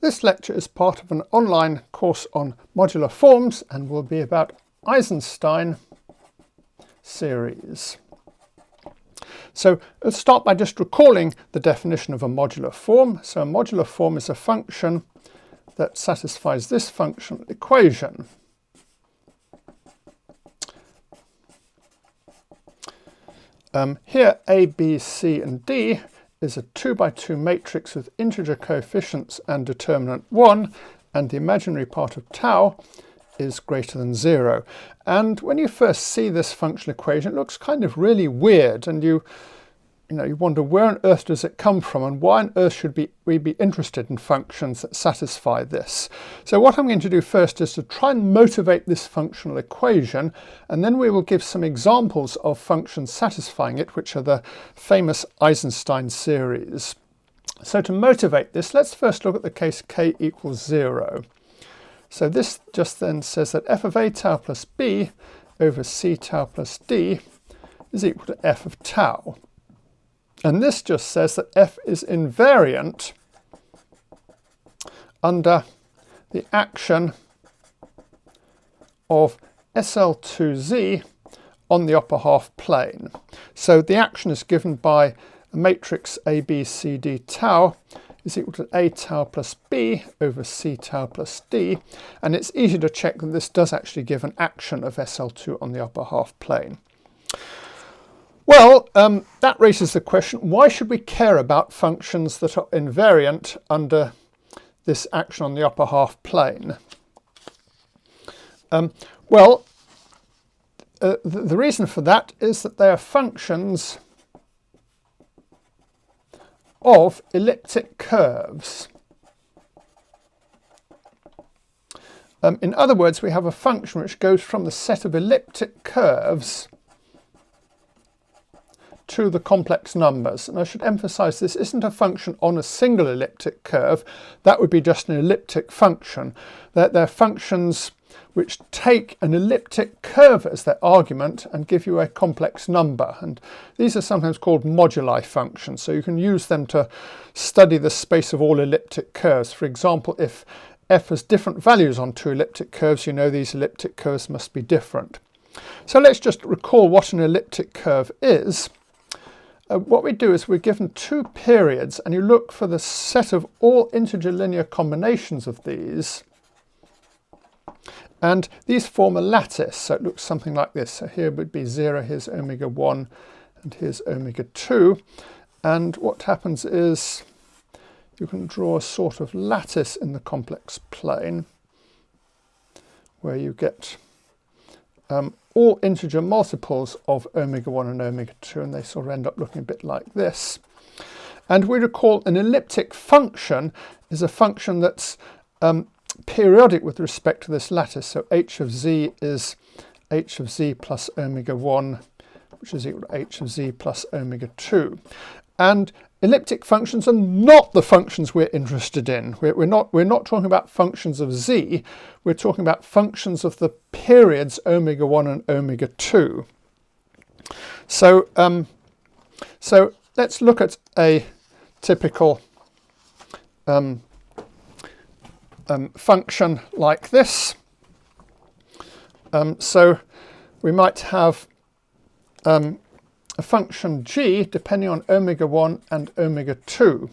This lecture is part of an online course on modular forms and will be about Eisenstein series. So let's start by just recalling the definition of a modular form. So a modular form is a function that satisfies this functional equation. Here A, B, C and D is a 2 by 2 matrix with integer coefficients and determinant 1, and the imaginary part of tau is greater than 0. And when you first see this functional equation, it looks kind of really weird, and you wonder, where on earth does it come from, and why on earth should we be interested in functions that satisfy this? So what I'm going to do first is to try and motivate this functional equation, and then we will give some examples of functions satisfying it, which are the famous Eisenstein series. So to motivate this, let's first look at the case k equals 0. So this just then says that f of a tau plus b over c tau plus d is equal to f of tau. And this just says that f is invariant under the action of SL2Z on the upper half plane. So the action is given by a matrix A, B, C, D tau is equal to a tau plus b over c tau plus d. And it's easy to check that this does actually give an action of SL2 on the upper half plane. Well, that raises the question, why should we care about functions that are invariant under this action on the upper half plane? The reason for that is that they are functions of elliptic curves. In other words, we have a function which goes from the set of elliptic curves to the complex numbers. And I should emphasize this isn't a function on a single elliptic curve. That would be just an elliptic function. They're functions which take an elliptic curve as their argument and give you a complex number. And these are sometimes called moduli functions. So you can use them to study the space of all elliptic curves. For example, if f has different values on two elliptic curves, you know these elliptic curves must be different. So let's just recall what an elliptic curve is. What we do is we're given two periods, and you look for the set of all integer linear combinations of these, and these form a lattice. So it looks something like this. So here would be 0, here's omega 1, and here's omega 2. And what happens is you can draw a sort of lattice in the complex plane where you get all integer multiples of omega 1 and omega 2, and they sort of end up looking a bit like this. And we recall an elliptic function is a function that's periodic with respect to this lattice. So h of z is h of z plus omega 1, which is equal to h of z plus omega 2. And elliptic functions are not the functions we're interested in. We're not talking about functions of z. We're talking about functions of the periods omega 1 and omega 2. So let's look at a typical function like this. So we might have a function g depending on omega 1 and omega 2.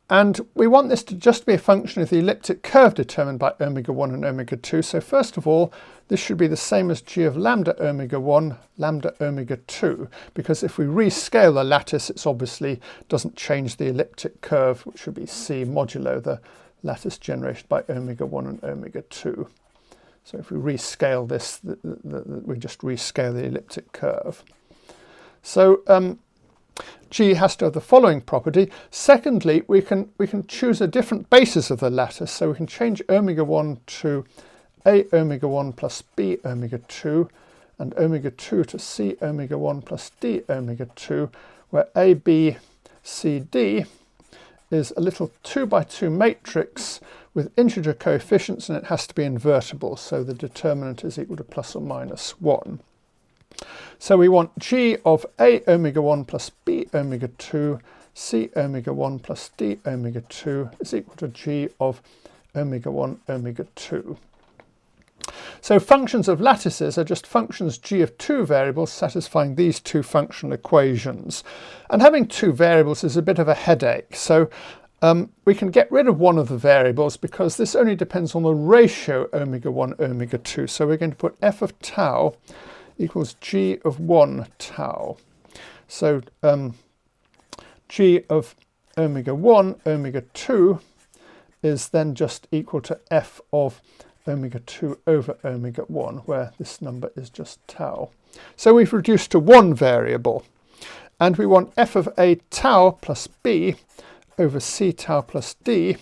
And we want this to just be a function of the elliptic curve determined by omega 1 and omega 2. So first of all, this should be the same as g of lambda omega 1, lambda omega 2, because if we rescale the lattice, it obviously doesn't change the elliptic curve, which should be c modulo the lattice generated by omega 1 and omega 2. So if we rescale this, we just rescale the elliptic curve. So g has to have the following property. Secondly, we can choose a different basis of the lattice. So we can change omega 1 to a omega 1 plus b omega 2, and omega 2 to c omega 1 plus d omega 2, where a, b, c, d is a little 2 by 2 matrix with integer coefficients, and it has to be invertible. So the determinant is equal to plus or minus 1. So we want g of a omega 1 plus b omega 2 c omega 1 plus d omega 2 is equal to g of omega 1 omega 2. So functions of lattices are just functions g of two variables satisfying these two functional equations. And having two variables is a bit of a headache. So we can get rid of one of the variables because this only depends on the ratio omega 1 omega 2. So we're going to put f of tau equals g of 1 tau. So g of omega 1 omega 2 is then just equal to f of omega 2 over omega 1, where this number is just tau. So we've reduced to one variable, and we want f of a tau plus b over c tau plus d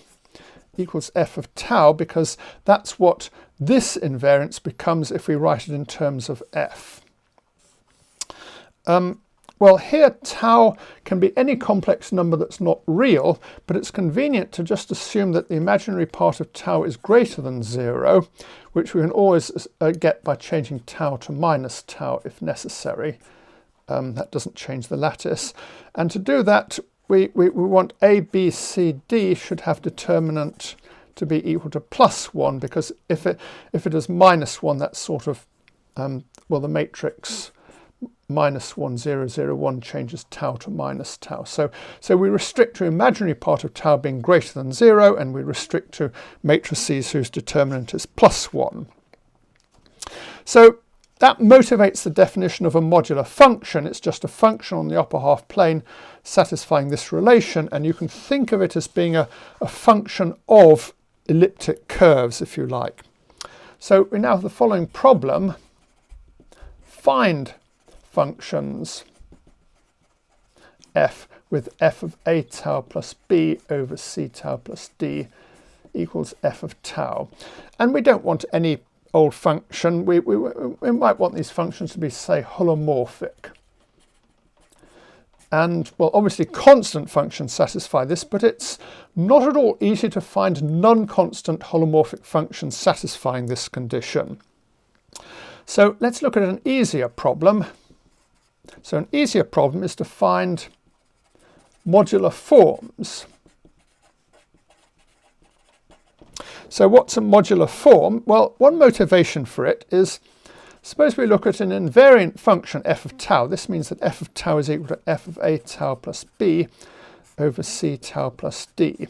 equals f of tau, because that's what this invariance becomes if we write it in terms of f. Well, here tau can be any complex number that's not real, but it's convenient to just assume that the imaginary part of tau is greater than 0, which we can always get by changing tau to minus tau if necessary. That doesn't change the lattice. And to do that, we want a, b, c, d should have determinant to be equal to plus 1, because if it is minus 1, that's sort of, well, the matrix minus 1, 0, 0, 1 changes tau to minus tau. So we restrict to imaginary part of tau being greater than 0, and we restrict to matrices whose determinant is plus 1. So that motivates the definition of a modular function. It's just a function on the upper half plane satisfying this relation, and you can think of it as being a function of elliptic curves, if you like. So we now have the following problem. Find functions f with f of a tau plus b over c tau plus d equals f of tau. And we don't want any old function. We might want these functions to be, say, holomorphic. And, well, obviously constant functions satisfy this, but it's not at all easy to find non-constant holomorphic functions satisfying this condition. So let's look at an easier problem. So an easier problem is to find modular forms. So what's a modular form? Well, one motivation for it is, suppose we look at an invariant function f of tau. This means that f of tau is equal to f of a tau plus b over c tau plus d.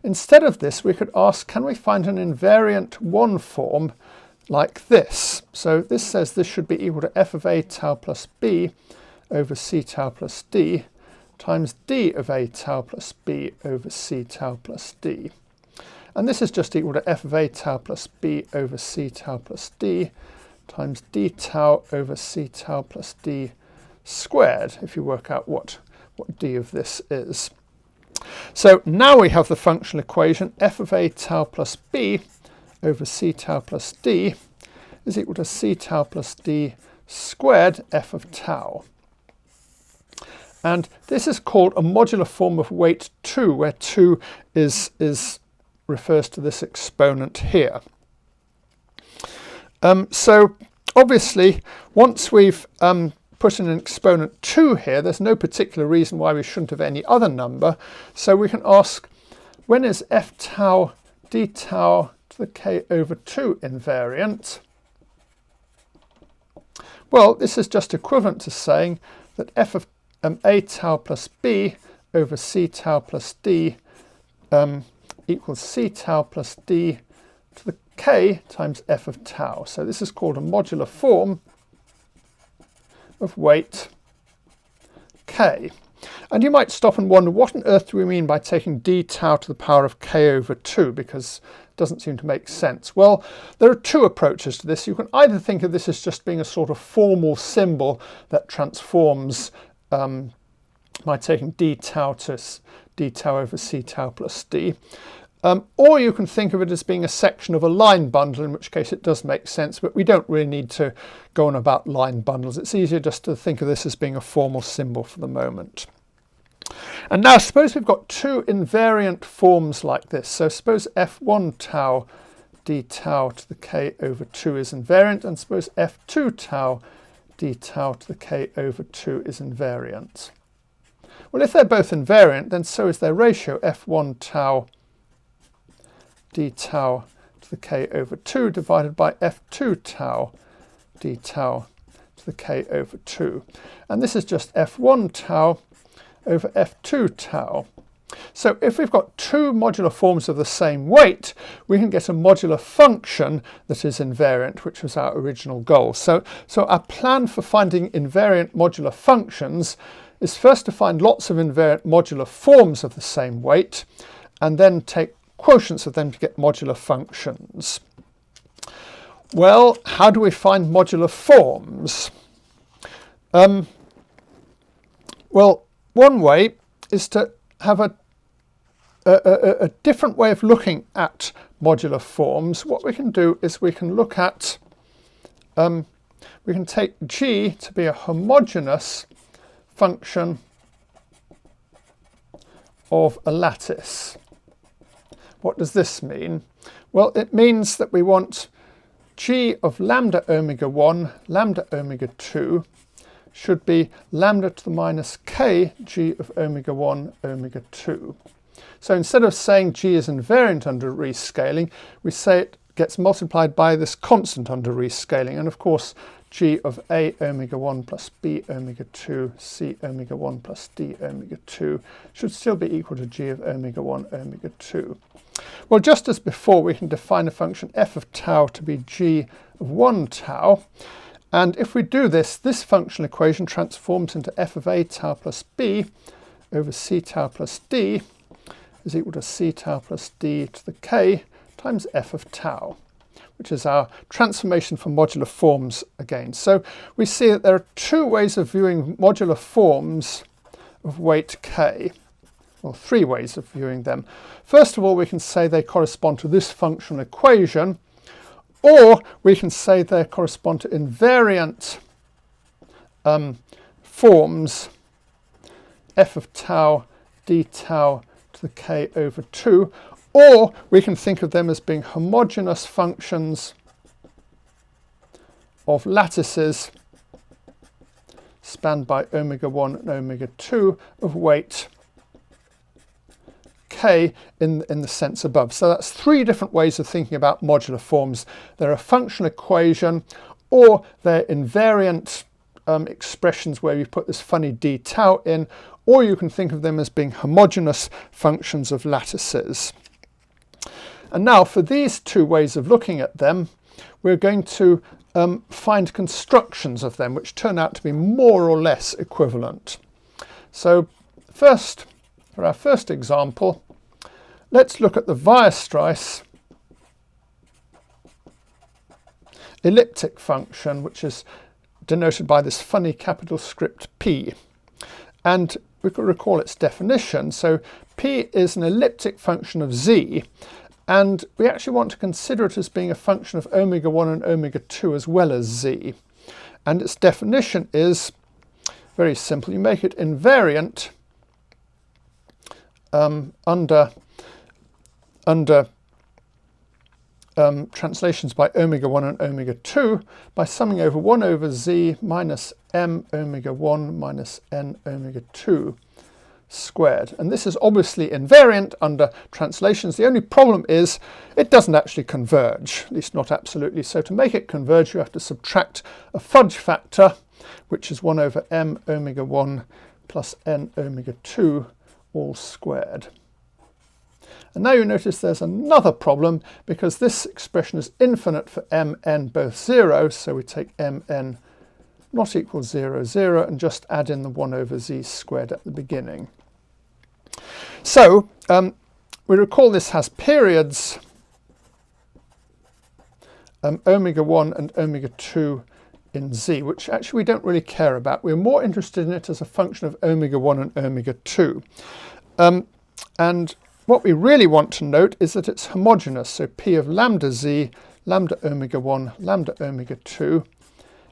Instead of this, we could ask, can we find an invariant one form like this? So this says this should be equal to f of a tau plus b over c tau plus d times d of a tau plus b over c tau plus d. And this is just equal to f of a tau plus b over c tau plus d times d tau over c tau plus d squared, if you work out what d of this is. So now we have the functional equation f of a tau plus b over c tau plus d is equal to c tau plus d squared f of tau. And this is called a modular form of weight 2, where 2 refers to this exponent here. So obviously, once we've put in an exponent 2 here, there's no particular reason why we shouldn't have any other number. So we can ask, when is f tau d tau to the k over 2 invariant? Well, this is just equivalent to saying that f of a tau plus b over c tau plus d equals c tau plus d to the k times f of tau. So this is called a modular form of weight k. And you might stop and wonder, what on earth do we mean by taking d tau to the power of k over 2, because it doesn't seem to make sense. Well, there are two approaches to this. You can either think of this as just being a sort of formal symbol that transforms by taking d tau to d tau over c tau plus d. Or you can think of it as being a section of a line bundle, in which case it does make sense, but we don't really need to go on about line bundles. It's easier just to think of this as being a formal symbol for the moment. And now suppose we've got two invariant forms like this. So suppose f1 tau d tau to the k over 2 is invariant, and suppose f2 tau d tau to the k over 2 is invariant. Well, if they're both invariant, then so is their ratio, f1 tau d tau to the k over 2 divided by f2 tau d tau to the k over 2. And this is just f1 tau over f2 tau. So if we've got two modular forms of the same weight, we can get a modular function that is invariant, which was our original goal. So our plan for finding invariant modular functions is first to find lots of invariant modular forms of the same weight, and then take quotients of them to get modular functions. Well, how do we find modular forms? Well, one way is to have a different way of looking at modular forms. What we can do is we can look at, we can take G to be a homogeneous function of a lattice. What does this mean? Well, it means that we want G of lambda omega 1, lambda omega 2 should be lambda to the minus k G of omega 1, omega 2. So instead of saying G is invariant under rescaling, we say it gets multiplied by this constant under rescaling. And of course, G of A omega 1 plus B omega 2, C omega 1 plus D omega 2 should still be equal to G of omega 1, omega 2. Well, just as before, we can define a function f of tau to be G of 1 tau. And if we do this, this functional equation transforms into f of A tau plus B over C tau plus D is equal to C tau plus D to the K times f of tau, which is our transformation for modular forms again. So we see that there are two ways of viewing modular forms of weight k, or three ways of viewing them. First of all, we can say they correspond to this functional equation, or we can say they correspond to invariant forms f of tau d tau to the k over 2, or we can think of them as being homogeneous functions of lattices spanned by omega 1 and omega 2 of weight k in the sense above. So that's three different ways of thinking about modular forms. They're a functional equation, or they're invariant expressions where you put this funny d tau in, or you can think of them as being homogeneous functions of lattices. And now for these two ways of looking at them, we're going to find constructions of them which turn out to be more or less equivalent. So first, for our first example, let's look at the Weierstrass elliptic function, which is denoted by this funny capital script P. And we could recall its definition. So P is an elliptic function of z, and we actually want to consider it as being a function of omega 1 and omega 2 as well as z. And its definition is very simple. You make it invariant under translations by omega 1 and omega 2 by summing over 1 over z minus m omega 1 minus n omega 2 squared. And this is obviously invariant under translations. The only problem is it doesn't actually converge, at least not absolutely. So to make it converge, you have to subtract a fudge factor, which is 1 over m omega 1 plus n omega 2 all squared. And now you notice there's another problem, because this expression is infinite for mn both 0, so we take mn not equal 0, 0, and just add in the 1 over z squared at the beginning. So we recall this has periods omega 1 and omega 2 in z, which actually we don't really care about. We're more interested in it as a function of omega 1 and omega 2. And what we really want to note is that it's homogeneous. So P of lambda z, lambda omega 1, lambda omega 2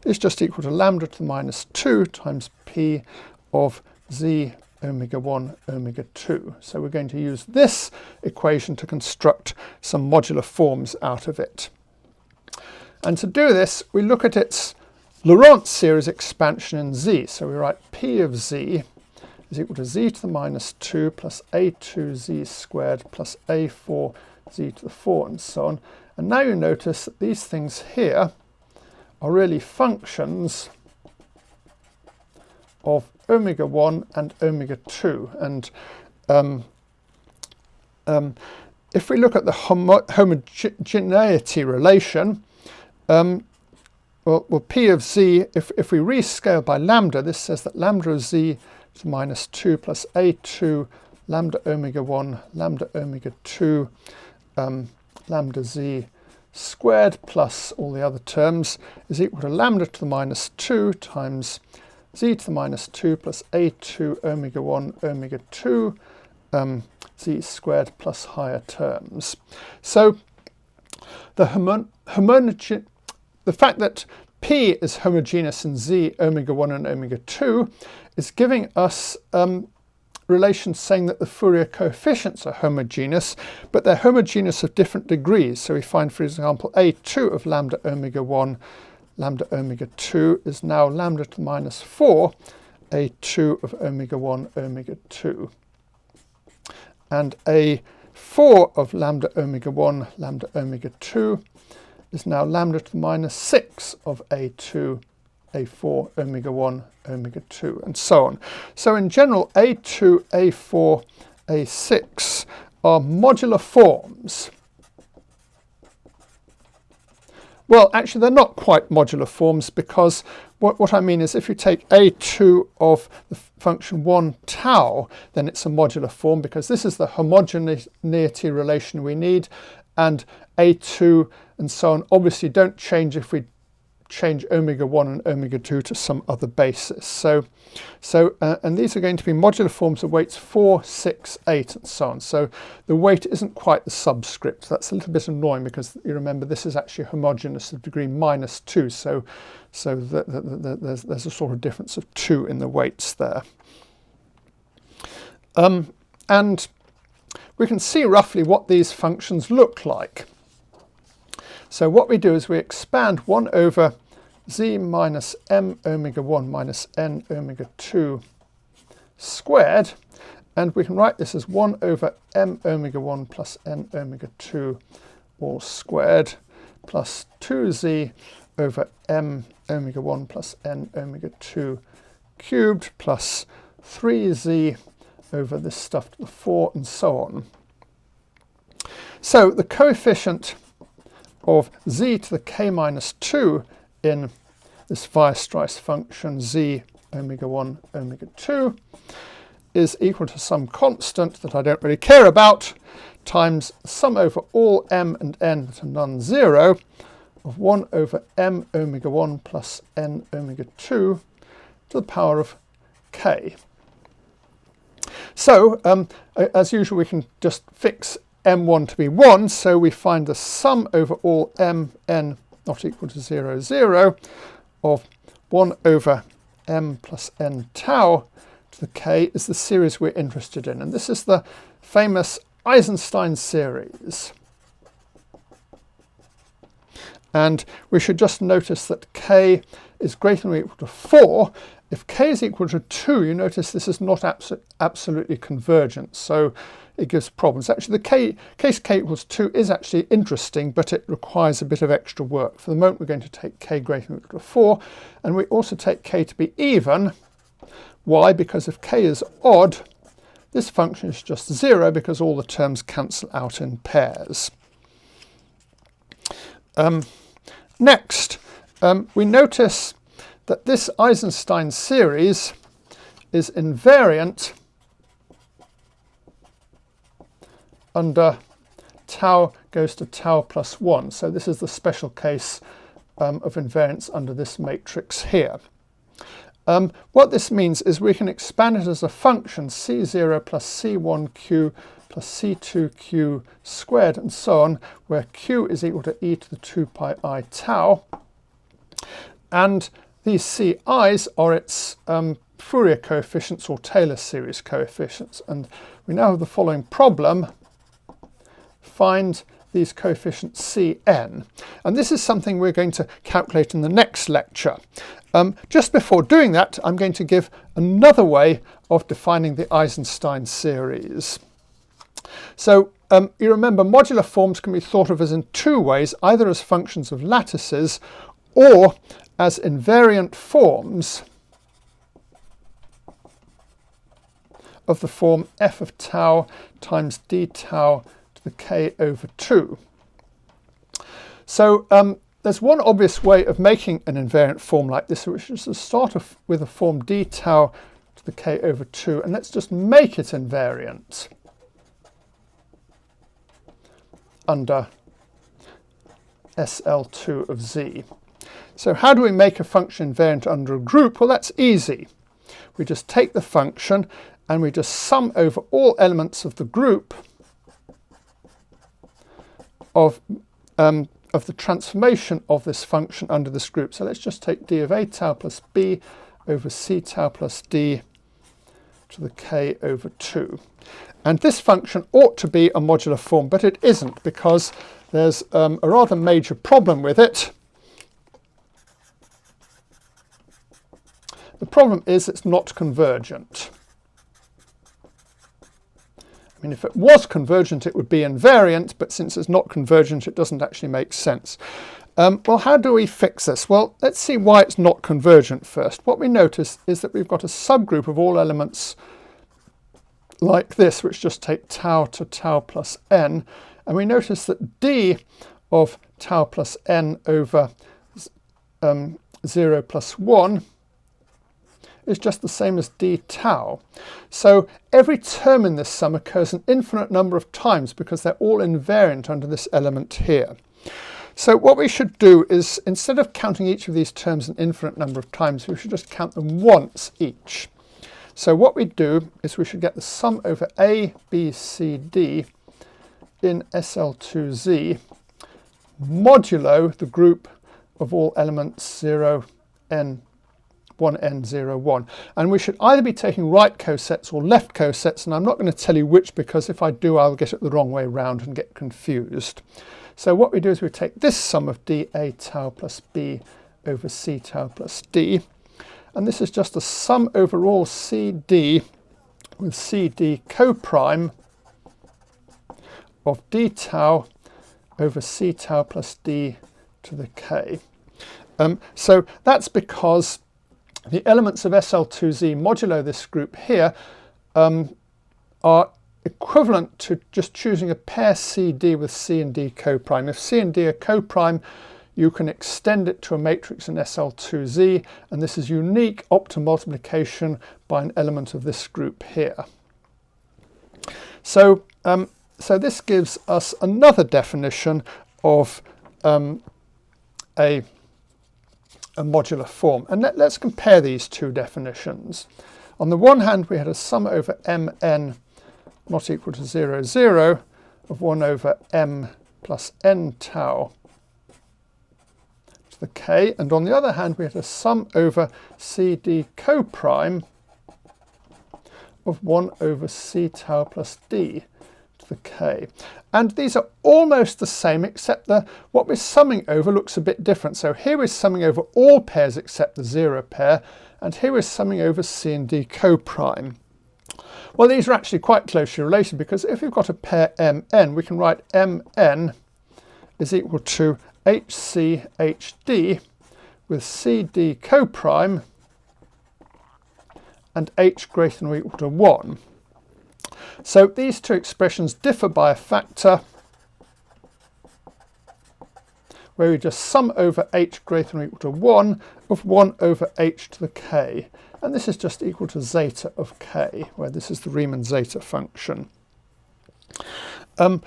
is just equal to lambda to the minus 2 times P of z omega 1 omega 2. So we're going to use this equation to construct some modular forms out of it. And to do this, we look at its Laurent series expansion in z. So we write P of z is equal to z to the minus 2 plus a2z squared plus a4z to the 4 and so on. And now you notice that these things here are really functions of omega 1 and omega 2. And if we look at the homogeneity relation, well, P of z, if we rescale by lambda, this says that lambda of z to minus 2 plus a2 lambda omega 1 lambda omega 2 lambda z squared plus all the other terms is equal to lambda to the minus 2 times z to the minus 2 plus a2 omega 1 omega 2 z squared plus higher terms. So the fact that P is homogeneous in z omega 1 and omega 2 is giving us relations saying that the Fourier coefficients are homogeneous, but they're homogeneous of different degrees. So we find, for example, a2 of lambda omega 1 lambda omega 2 is now lambda to the minus 4 a2 of omega 1 omega 2. And a4 of lambda omega 1 lambda omega 2 is now lambda to the minus 6 of a2 a4 omega 1 omega 2 and so on. So in general, a2 a4 a6 are modular forms. Well, actually, they're not quite modular forms, because what I mean is if you take a2 of the function 1 tau, then it's a modular form, because this is the homogeneity relation we need, and a2 and so on obviously don't change if we change omega 1 and omega 2 to some other basis. And these are going to be modular forms of weights 4, 6, 8 and so on. So the weight isn't quite the subscript. That's a little bit annoying, because you remember this is actually homogeneous of degree minus 2. So there's a sort of difference of 2 in the weights there. And we can see roughly what these functions look like. So what we do is we expand 1 over z minus m omega 1 minus n omega 2 squared, and we can write this as 1 over m omega 1 plus n omega 2 all squared plus 2z over m omega 1 plus n omega 2 cubed plus 3z over this stuff to the 4 and so on. So the coefficient of z to the k minus 2 in this Weierstrass function z omega 1 omega 2 is equal to some constant that I don't really care about times sum over all m and n that are non-zero of 1 over m omega 1 plus n omega 2 to the power of k. So as usual, we can just fix m1 to be 1, so we find the sum over all m n not equal to 0, 0 of 1 over m plus n tau to the k is the series we're interested in. And this is the famous Eisenstein series. And we should just notice that k is greater than or equal to 4. If k is equal to 2, you notice this is not absolutely convergent, so it gives problems. Actually, the case k equals 2 is actually interesting, but it requires a bit of extra work. For the moment, we're going to take k greater than or equal to 4, and we also take k to be even. Why? Because if k is odd, this function is just 0, because all the terms cancel out in pairs. Next, we notice that this Eisenstein series is invariant under tau goes to tau plus 1. So this is the special case of invariance under this matrix here. What this means is we can expand it as a function c0 plus c1q plus c2q squared and so on, where q is equal to e to the 2 pi I tau. And these ci's are its Fourier coefficients or Taylor series coefficients. And we now have the following problem. Find these coefficients Cn. And this is something we're going to calculate in the next lecture. Just before doing that, I'm going to give another way of defining the Eisenstein series. So you remember modular forms can be thought of as in two ways, either as functions of lattices or as invariant forms of the form f of tau times d tau to the k over 2. So there's one obvious way of making an invariant form like this, which is to start with a form d tau to the k over 2, and let's just make it invariant under SL2 of z. So how do we make a function invariant under a group? Well, that's easy. We just take the function and we just sum over all elements of the group of the transformation of this function under this group. So let's just take d of a tau plus b over c tau plus d to the k over 2. And this function ought to be a modular form, but it isn't, because there's a rather major problem with it. The problem is it's not convergent. I mean, if it was convergent, it would be invariant, but since it's not convergent, it doesn't actually make sense. Well, how do we fix this? Well, let's see why it's not convergent first. What we notice is that we've got a subgroup of all elements like this, which just take tau to tau plus n, and we notice that d of tau plus n over 0 plus 1 is just the same as d tau. So every term in this sum occurs an infinite number of times because they're all invariant under this element here. So what we should do is, instead of counting each of these terms an infinite number of times, we should just count them once each. So what we do is we should get the sum over a, b, c, d in SL2z modulo the group of all elements 0, n, 1n, 0, 1. And we should either be taking right cosets or left cosets, and I'm not going to tell you which, because if I do, I'll get it the wrong way round and get confused. So what we do is we take this sum of dA tau plus b over c tau plus d, and this is just a sum over all CD with CD coprime of d tau over c tau plus d to the k. So that's because the elements of SL2z modulo this group here are equivalent to just choosing a pair CD with C and D coprime. If C and D are coprime, you can extend it to a matrix in SL2z, and this is unique optomultiplication by an element of this group here. So, so this gives us another definition of a modular form. And let's compare these two definitions. On the one hand, we had a sum over mn not equal to 0, 0 of 1 over m plus n tau to the k. And on the other hand, we had a sum over cd coprime of 1 over c tau plus d to the k. And these are almost the same, except that what we're summing over looks a bit different. So here we're summing over all pairs except the 0 pair, and here we're summing over C and D coprime. Well, these are actually quite closely related, because if we've got a pair mn, we can write mn is equal to hc hd with cd coprime and h greater than or equal to 1. So these two expressions differ by a factor where we just sum over h greater than or equal to 1 of 1 over h to the k. And this is just equal to zeta of k, where this is the Riemann zeta function. Our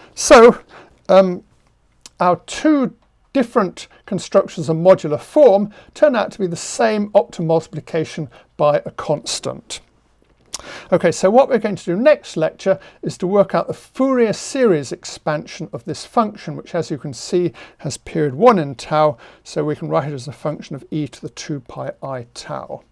two different constructions of modular form turn out to be the same optomultiplication by a constant. Okay, so what we're going to do next lecture is to work out the Fourier series expansion of this function, which, as you can see, has period 1 in tau, so we can write it as a function of e to the 2 pi I tau.